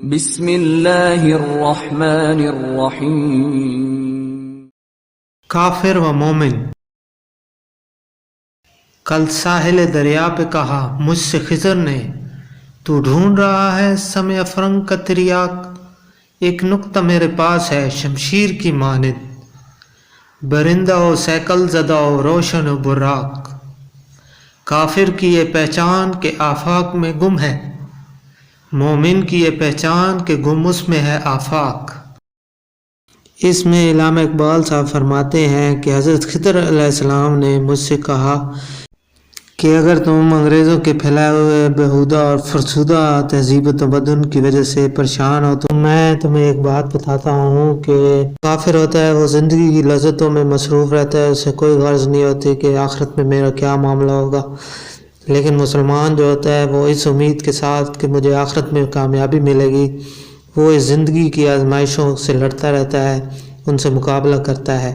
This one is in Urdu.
بسم اللہ الرحمن الرحیم۔ کافر و مومن۔ کل ساحل دریا پہ کہا مجھ سے خضر نے، تو ڈھونڈ رہا ہے سمے افرنگ کا تریاک، ایک نقطہ میرے پاس ہے شمشیر کی مانند، برندہ و سیکل زدہ و روشن و براق۔ کافر کی یہ پہچان کہ آفاق میں گم ہے، مومن کی یہ پہچان کہ گم اس میں ہے آفاق۔ اس میں علامہ اقبال صاحب فرماتے ہیں کہ حضرت خضر علیہ السلام نے مجھ سے کہا کہ اگر تم انگریزوں کے پھیلائے ہوئے بیہودہ اور فرسودہ تہذیب و تمدن کی وجہ سے پریشان ہو تو میں تمہیں ایک بات بتاتا ہوں کہ کافر ہوتا ہے وہ زندگی کی لذتوں میں مصروف رہتا ہے، اسے کوئی غرض نہیں ہوتی کہ آخرت میں میرا کیا معاملہ ہوگا، لیکن مسلمان جو ہوتا ہے وہ اس امید کے ساتھ کہ مجھے آخرت میں کامیابی ملے گی، وہ اس زندگی کی آزمائشوں سے لڑتا رہتا ہے، ان سے مقابلہ کرتا ہے۔